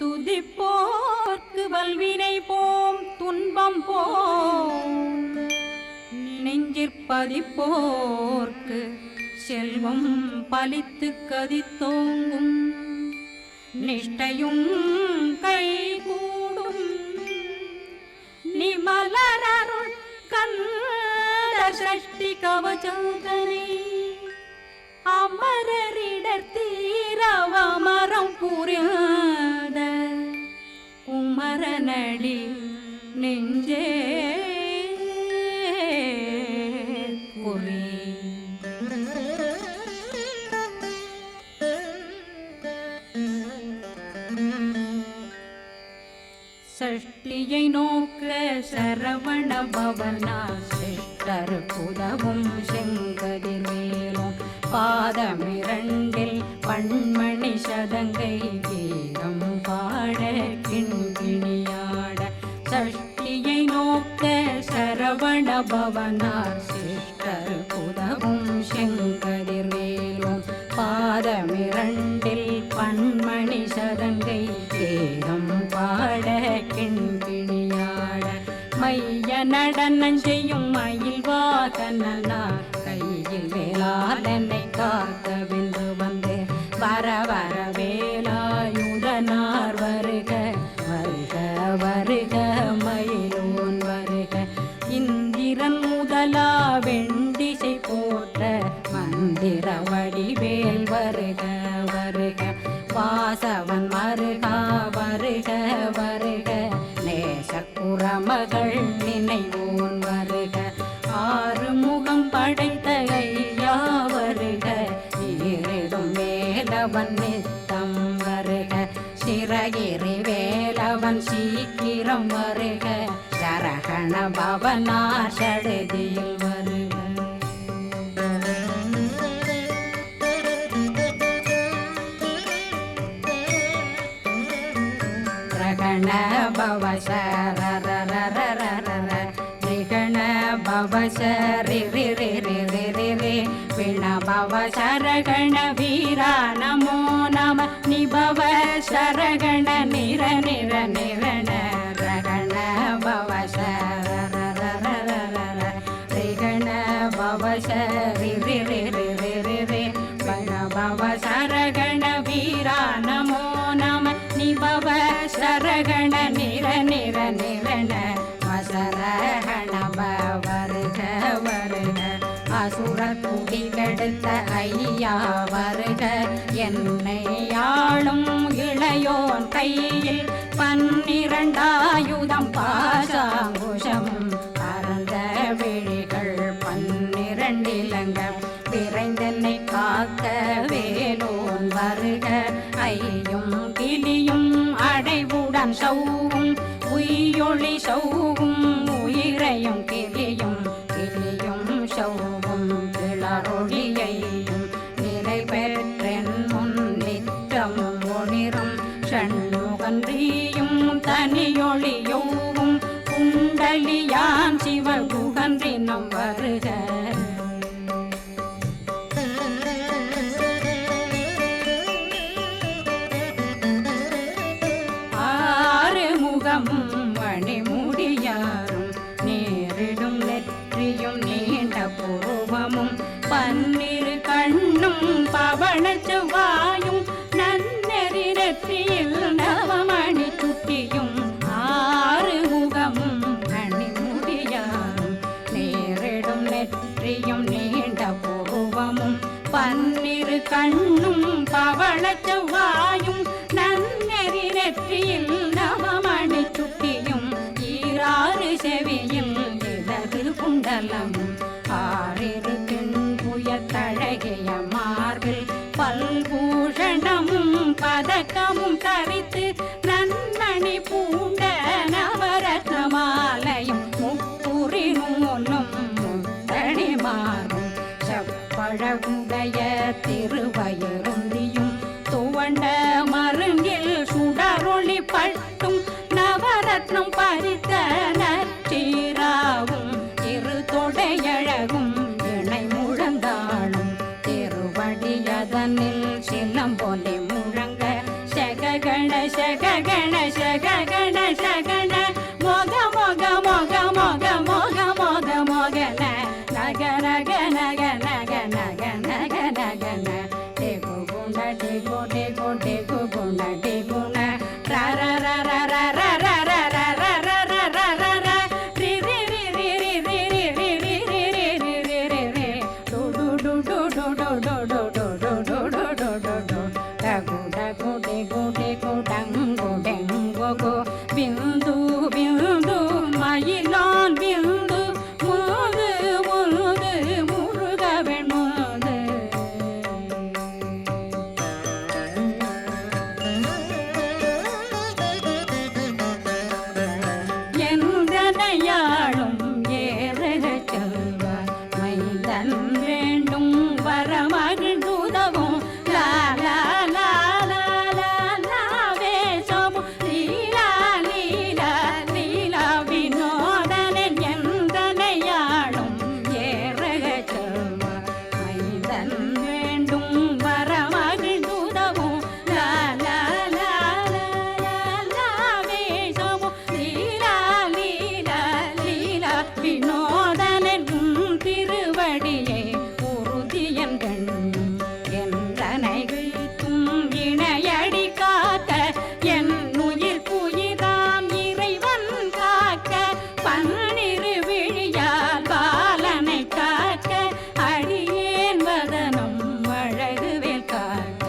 துதிப்போர்க்கு வல்வினை போம் துன்பம் போம் நெஞ்சிற்பதிப்போர்க்கு செல்வம் பலித்து கதித்தோங்கும் நிஷ்டையும் கைகூடும் நிமலரருள் கந்த சஷ்டி கவசந்தனை அமரரிடத்தீரவமரம் புரியாத குமரனடி நெஞ்சே குறி சஷ்டியை நோக்க சரவண பவனா சிஷ்டர் புதவும் செங்கதிர்வேலும் பாதமிரண்டில் பண்மணி சதங்கை கீதம் பாட கிண்கிணியாட சஷ்டியை நோக்க சரவண பவனார் சிஷ்டர் புதவும் செங்கதிர்வேலும் பாதமிரண்டில் பண்மணி சதங்கை கீதம் பாட கிண்கிணியாட மைய நடனம் செய்யும் மயில் வாகனார் கையில் வேளாளனை காக்க வென்று வந்து வர வர வேலாயுதனார் வருக வருக வருக மயிலோன் வருக இந்திரன் முதலா வெண்டிசை போற்ற மந்திர வடிவேல் வருக வருக வாசவன் மருகா வருக வருக நேசக்குறமகள் நினைவோன் வருக ஆறு முகம் படைத்த ஐயா வருக ஈரிடும் வேலவன் நித்தம் வருக சிறகிரி வேலவன் சீக்கிரம் வருக சரகண பவனார் சடுதியில் வருக ரகண பவ ரிகண பவ சரி விண பவ சரகண வீரா நமோ நம நிபவ சரகண நிர நிர நிரண ரகண பவ ரிகண பவ சரி விண பவ சரகண வீரா நமோ நம நிபவ சரகண நிர நிர நிரண வசரகண வருக வருக அசுர குடிகெடுத்த ஐயா வருக என்னை ஆளும் இளையோன் கையில் 12 ஆயுதம் பாசாங்குஷம் பரந்த விழிகள் 12 இலங்கம் விரைந்தென்னை காக்க வேலோன் வருக ஐயும் கிளியும் அடைவுடன் சௌவும் உயிரொளி சௌவும் உயிரையும் கிளியும் கிளியும் சௌவும் கிளரொளியையும் நிலை பெற்றென் முன் நிற்றமும் ஒளிரும் ஷண்முகன்றியும் தனியொளியோவும் குண்டலியான் சிவகுகன்றினம் வருக மணிமுடியாரும் நேரிடும் நெற்றியும் நீண்ட பூர்வமும் 12 கண்ணும் பவள செவ்வாயும் நன்னெறி நெற்றியில் நவமணி சுட்டியும் 6 முகமும் மணிமுடியாரும் நேரிடும் நெற்றியும் நீண்ட பூர்வமும் 12 கண்ணும் பவள செவ்வாயும் நன்னெறி நெற்றியில் நவமணி சுட்டியும் 6 செவியில் இடது குண்டலம் 6 புயத்தழகிய மார்பில் பல்பூஷணமும் பதக்கமும் தரித்து நன்மணி பூண்ட நவரத்ன மாலையும் முப்புரி நூலும் முத்தணி மாறும் செப்பழகுடைய திருவயருந்தியும் துவண்ட மருங்கில் சுடரொளி பட்டும் நவரத்னம் பறித்த நச்சீராவும் இரு தொடையழகும் இணை முழந்தாளும் திருவடியதனில் சிலம்பொலி முழங்க செககண செக கணேச கணேச கண மோக மோக மோக மோக மோக மோக மோகன நக நக நக நக நக நக நகன டேகு குண டேகு டேகு டேகு குண டேகுண ர ர ர ர ர ர ர ர ர ர ர ர ர ர ரி ரி ரி ரி ரி ரி ரி ரி ரி ரி ரி ரி ரி ரி ரி டு டு டு டு டு டு டு டு டு டு டு டு டு டு டு டகு டகு டேகு டேகு டங்கு டெங்கு கு பிந்து பிந்து மயிலான் பிந்து முது முது முருகவன் முது எந்தனையாளும் ஏறக செல்வார் மைந்தன் வேண்டும் வரமகிழ்ந்துதவும் லா லா லா லா லா லா வேஷமும் லீலா லீலா லீலா வினோதனன் எந்தனையாளும் ஏறக செல்வார் மைந்தன் வேண்டும் வரமகிழ்ந்துதவும் லா லா லா லா லா லா வேஷமும் லீலா லீலா லீலா வினோதனன் திருவடியை உறுதியன் கண்ணும் என்றனை வைத்தும் இணையடி காக்க என் உயிர் புயிராம் இறைவன் காக்க பன்னிரு விழியால் பாலனை காக்க அடியேன் வதனம் அழகுவேல் காக்க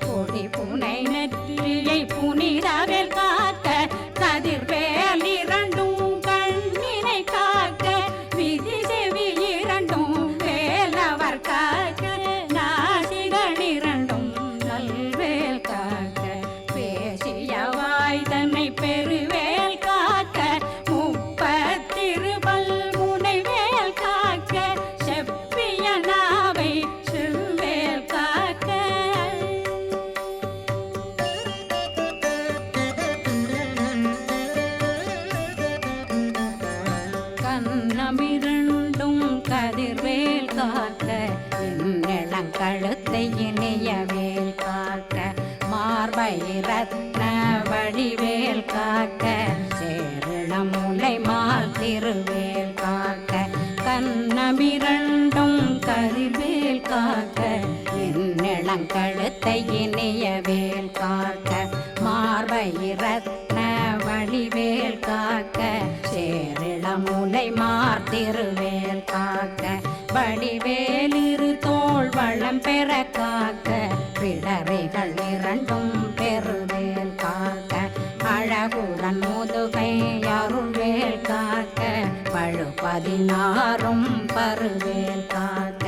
கொடி புனை நெற்றியை புனிதவேல் காக்க கதிர்வேல் இரண்டும் கண்ணினை காக்க விதி செவி இரண்டும் வேலவர் காக்க நாசிகள் இரண்டும் நல்வேல் காக்க பேசிய வாய் தன்னை பெருவேல் காக்க முப்பத்திருபல் முனைவேல் காக்க செப்பிய நாவை செவ்வேல் காக்க கண்ணமிரண்டும் கதிர்வேல் காக்க இளங்கழுத்தை இணையவேல் காக்க மார்பை ரத்ன வடிவேல் காக்க சேரணம் முலை மால் திருவேல் காக்க கண்ணமிரண்டும் கதிர்வேல் காக்க இளங்கழுத்தை இணையவேல் காக்க மார்பை ரத்ன வடிவேல் காக்க சேரிளமுலை மார்த்திருவேல் காக்க வடிவேலிரு தோள் வளம் பெற காக்க பிடரைகள் இரண்டும் பெருவேல் காக்க அழகுடன் முதுகை அருள்வேல் காக்க பழு 16 பருவேல் காக்க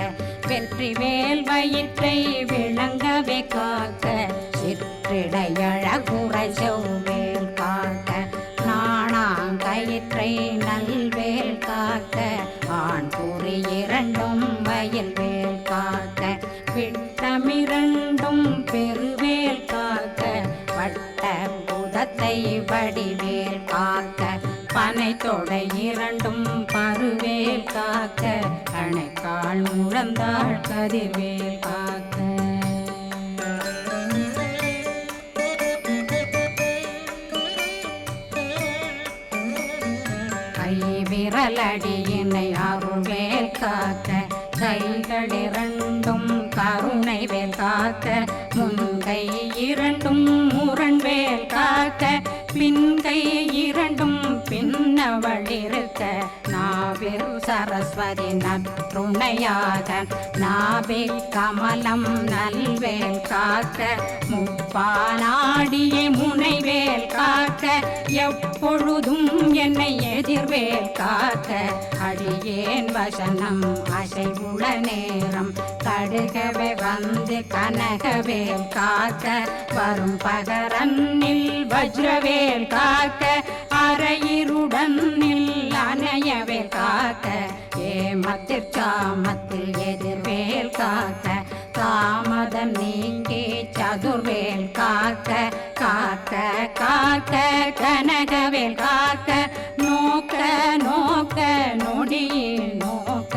வெற்றிவேல் வயிற்றை விளங்கவே காக்க சிற்றிடையழகுரை செவ்வேல் காக்க நாணாங்கயிற்றை நல்வேல் காக்க ஆண் குறி இரண்டும் வயல்வேல் காக்க விட்டமிரண்டும் பெருவேல் காக்க வட்ட புதத்தை வடிவேல் காக்க பனை தொடை இரண்டும் பருவேல் காக்க அணைக்கால் முழந்தாள் கதிர்வேல் காக்க விரலடியினை அருள்வேல் காக்க கைகள் இரண்டும் கருணை வேல் காக்க முன்கை இரண்டும் முரண்வேல் காக்க பின்கை இரண்டும் பின்னவளிருக்க நாவில் சரஸ்வதி நற்றுணையாக நாபி கமலம் நல்வேல் காக்க முப்பானாடியை முனைவேல் காக்க எப்பொழுதும் என்னை எதிர்வேல் காக்க அடியேன் வசனம் அசைவுள நேரம் கடுகவே வந்து கனகவேல் காக்க வரும் பகரன்னில் வஜ்ரவேல் காக்க அரையிருடன் அணையவேல் காக்க ஏமத்திற் சாமத்தில் எதிர்வேல் காக்க தாமதம் நீங்கி சதுர்வேல் காக்க காக்க காக்க கனகவேல் காக்க நோக்க நோக்க நொடியில் நோக்க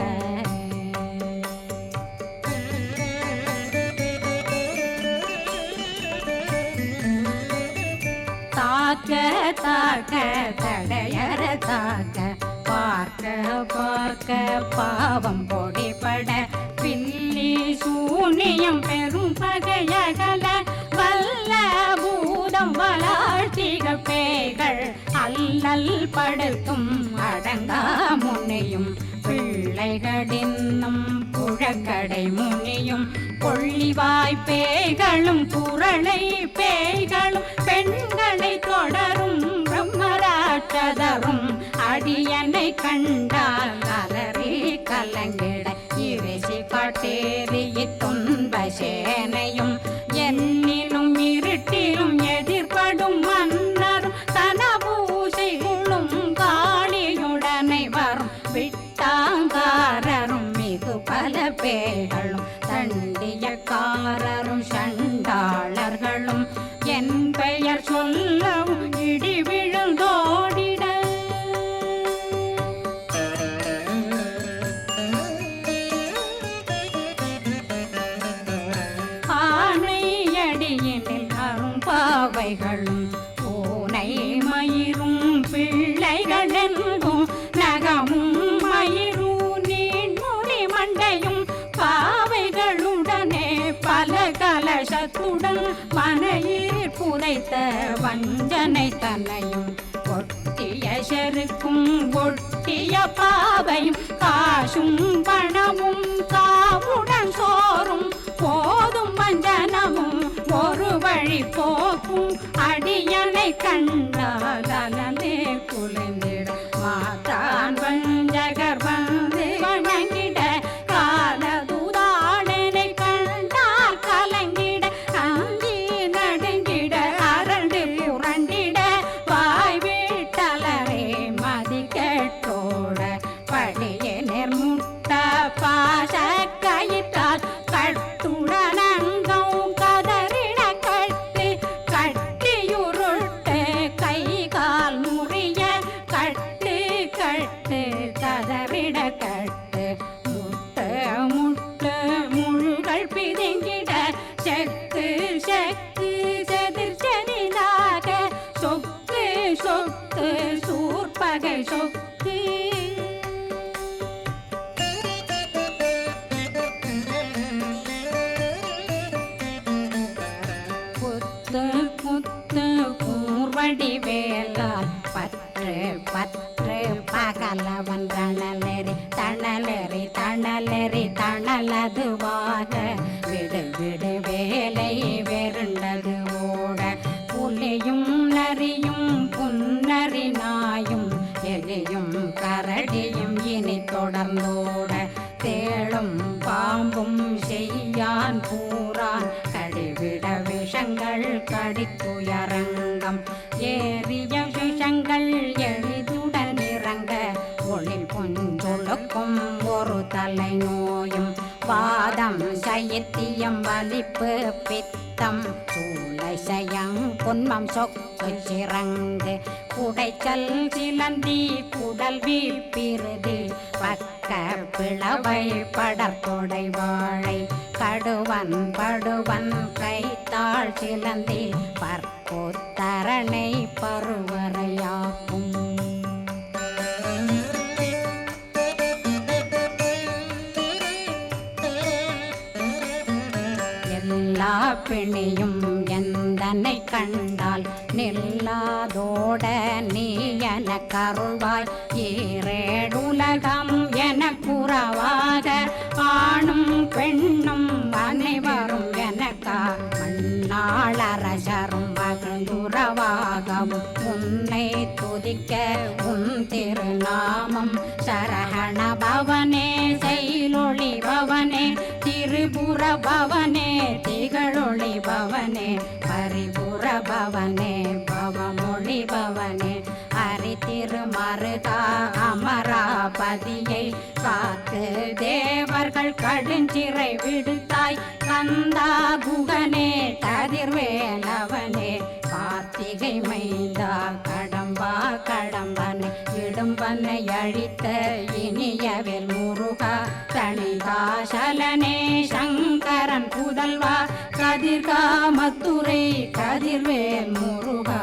தாக்க தாக்க தடையற தாக்க பார்க்க பார்க்க பாவம் பொடிபட பில்லி சூனியம் பெரும் பகையகல வல்ல பூதம் வளாழ்த்திகள் பேய்கள் அல்லல் படுத்தும் அடங்கா முனையும் பிள்ளைகளின்னும் புழக்கடை முனியும் கொள்ளிவாய் பேய்களும் குரளை பேய்களும் பெண்களை தொடரும் பிரம்மராட்சதரும் அடியனை கண்டால் அலறி கலங்கிட இரிசி காட்டேறிய துன்ப சேனையும் என்னிலும் இருட்டிலும் எதிர்படும் மன்னரும் தனபூசைகளும் காளியுடனை வரும் விட்டாங்காரரும் மிகு பல பேய்களும் தண்டியக்காரரும் சண்டாளர்களும் என் பெயர் சொல்லவும் இடி விழுந்தோடிட ஆனையடியினில் அரும்பாவைகளும் பூனை மயிரும் பிள்ளைகளென்றும் நகமும் மயிரும் நீண்முடி மண்டையும் பாவைகளுடனே பல கலசத்துடன் மனையில் புதைத்த வஞ்சனை தன்னையும் ஒட்டிய செருக்கும் ஒட்டிய பாவையும் காசும் பணமும் காவுடன் சோறும் போதும் வஞ்சனமும் ஒரு வழி போக்கும் அடியனை கண்டால் அலந்தே குலைந்திட மாத்தான் வஞ்சகர் வந்து வணங்கிட காலதுதாடனை கண்டால் கலங்கிட அஞ்சி நடுங்கிட அரண்டு புரண்டிட வாய் வீட்டலரே மதி கெட்டோட படிய நெர்முட்ட பாச கயிற்றால் கட்டுடனங்கும் கதறிட கட்டு கட்டியுருட்டு கை கால் முறிய கட்டு கட்டு கதறிட கட்டு முட்டு முட்டு முள்கள் பிதுங்கிட செக்கு செக்கு செதிர் செதிலாக சொக்கு சொக்கு சூர்பகை சொக்கு புத்து புத்து கூர்வடி வேலால் பற்று பற்று பகலவன் தணலெறி தணலெறி தணலெறி தணலதுவாக விடு விடு வேலை வெருண்டது ஓட புலியும் நரியும் புன்னரி நாயும் எலியும் கரடியும் இனி தொடர்ந்தோட தேளும் பாம்பும் செய்யான் பூரான் கடிவிட விஷங்கள் கடித்துயரங்கம் ஏறிய விஷங்கள் எளிதுடன் இறங்க ஒளில் புஞ்சொழுக்கும் ஒரு தலை நோயும் வாதம் சைத்தியம் வலிப்பு பித்தம் சூளை சயம் பொன்மம் சொக்கு சிறங்கு குடைச்சல் சிலந்தி குடல் வீப்பிருதி பக்க பிளவை படற்கொடை வாழை கடுவன் படுவன் கைத்தாள் சிலந்தி பற்புத்தரணை பருவரையாக்கும் எல்லா பிணியும் எந்தனை கண்டால் நில்லாதோட நீ என கருள்வாய் ஈரேடுலகம் என குறவாக ஆணும் பெண்ணும் அனைவரும் எனக்கா மண்ணாளரசரும் மகிழ்ந்துறவாகவும் உன்னை துதிக்க உன் திருநாமம் சரஹண பவனே செயலொளி பவனே திரிபுர பவனே திகழொளி பவனே பரிபுர பவனே பவமொழி பவனே ஹரி திருமருகா அமராபதியை காத்து தேவர்கள் கடுஞ்சிறை விடுத்தாய் கந்தா குகனே கதிர்வேலவனே கார்த்திகை மைந்தா கடம்பா கடம்பனை இடும்பனை அழித்த இனியவேல் முருகா தணிகாசலனே சங்கரன் புதல்வா கதிர்காமத்துரை கதிர்வேல் முருகா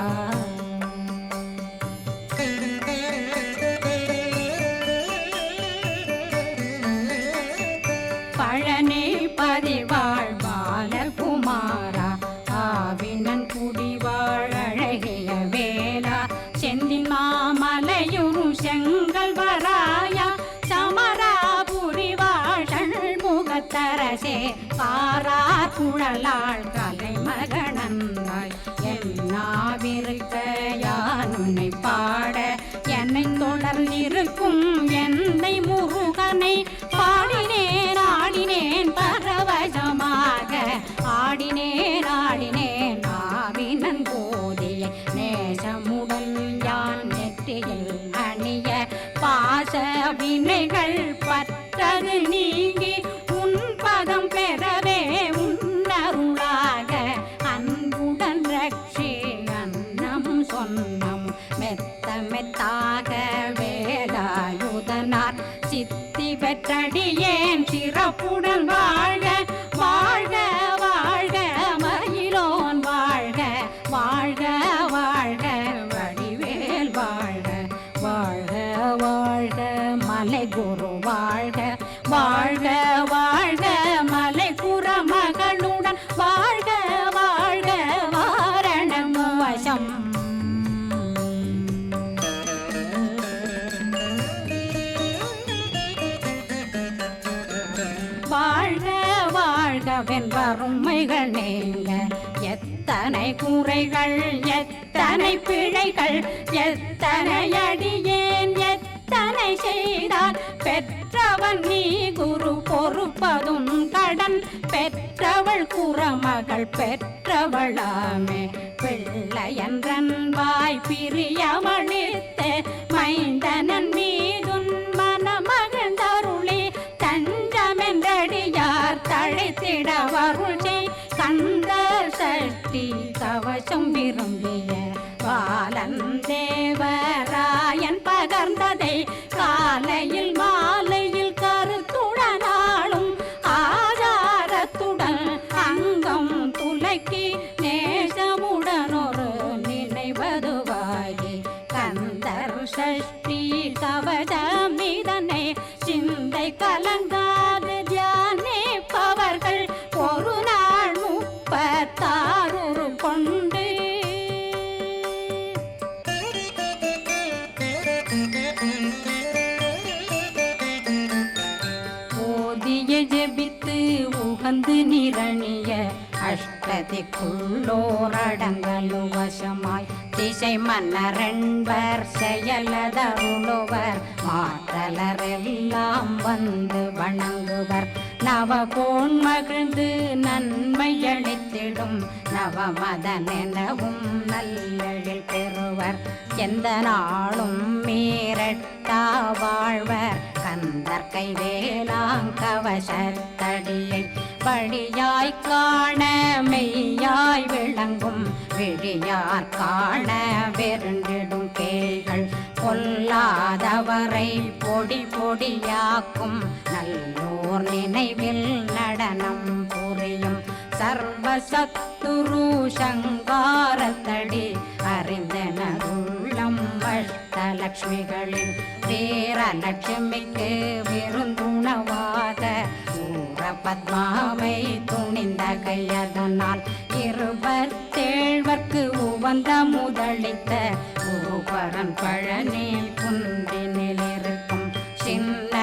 மாறா ஆவினன் குடிவாழ் அழகிய வேளா செந்தின் மாமலையுறு செங்கல் வராயா சமராபுரி வாழ் முகத்தரசே காரார் குழலாள் கலை மகனந்தாய் என்னாவிருக்க யான் உன்னை பாட என்னை தொடர்ந்திருக்கும் என்னை முருகனை பாடினேன் ஆடினேன் பரவசமாக ஆடினேன் ஆடினேன் ஆவினன் போதிய நேசமுடன் யான் நெற்றியில் அணிய பாச வினைகள் பற்றது நீங்கி உன் பதம் பெறவே உன்னருளாக அன்புடன் ரட்சி அன்னம் சொன்னம் மெத்த மெத்தாக வேலாயுதனார் சித்தி பெற்றடியேன் சிறப்புடன் வாழ்க வாழ்க வாழ்க மயிலோன் வாழ்க வாழ்க வாழ்க வடிவேல் வாழ்க வாழ்க வாழ்க மலை குரு வாழ்க வாழ்க வாழ்க மலை குறமகளுடன் வாழ்க வாழ்க வாரணம் வசம் வாழ்க வாழ்க வெண்பருமைகள் நீங்க எத்தனை குறைகள் எத்தனை பிழைகள் எத்தனை அடியேன் எத்தனை செய்தால் பெற்றவன் நீ குரு பொறுப்பதும் கடன் பெற்றவள் குறமகள் பெற்றவளாமே பிள்ளையன்றன் வாய் பிரியமளித்த மைந்தனன் மீதுன் மனமகந்தருளி தஞ்சமென்றடியார் தழைத்திட வருளை கந்தர் சஷ்டி கவசம் விரும்பிய பாலன் தேவராயன் பகர்ந்ததை காலையில் மாலையில் கருத்துடனாலும் ஆதாரத்துடன் அங்கம் துலக்கி நேசமுடன் ஒரு நினைவதுவாகி கந்தர் சஷ்டி கவசமிதனை சிந்தை கலங்காது தியானிப்பவர்கள் ஒரு நாள் 36 கொண்டு ஓதிய ஜெபித்து உகந்து நிரணிய அஷ்டதிக்குள்ளோரடங்கலு வசமாய் திசை மன்னரென்பர் செயலதருளுவர் மாற்றலரெல்லாம் வந்து வணங்குவர் நவகோன் மகிழ்ந்து நன்மையளித்திடும் நவமதனெனவும் நல்லெழில் பெறுவர் எந்த நாளும் மீறட்டா வாழ்வர் கந்தர் கைவேலாங்கவசத்தடியை படியாய் காண மெய்யாய் விளங்கும் விழியார் காண வெருண்டிடும் கேள்கள் பொல்லாதவரை பொடி பொடியாக்கும் நல்லோர் நினைவில் நடனம் புரியும் சர்வசத்துரு சங்காரத்தடி அறிந்தனருள்ளம் அஷ்டலக்ஷ்மிகளில் வீரலட்சுமிக்கு விருந்துணவாக பத்மாவை துணிந்த கையதனால் 27 உவந்த முதலித்த குருபரன் பழனி குன்றினில் இருக்கும் சின்ன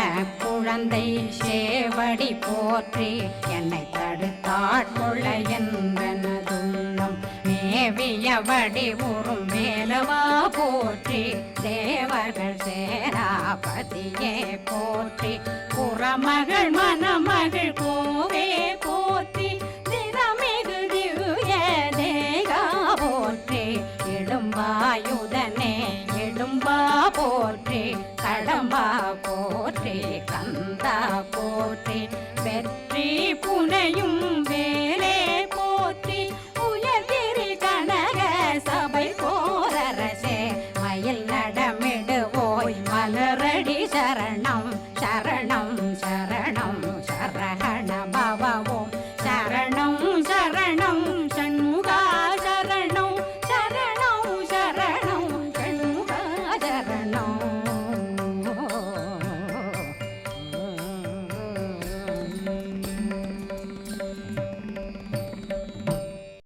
குழந்தை சேவடி போற்றி என்னை தடுத்தாட்கொள்ள என்பனதுள்ளம் மேவிய வடிவுறும் வேலவா போற்றி தேவர்கள் சேனாபதியே போற்றி புறமகள் மணமகள் கோவே போற்றி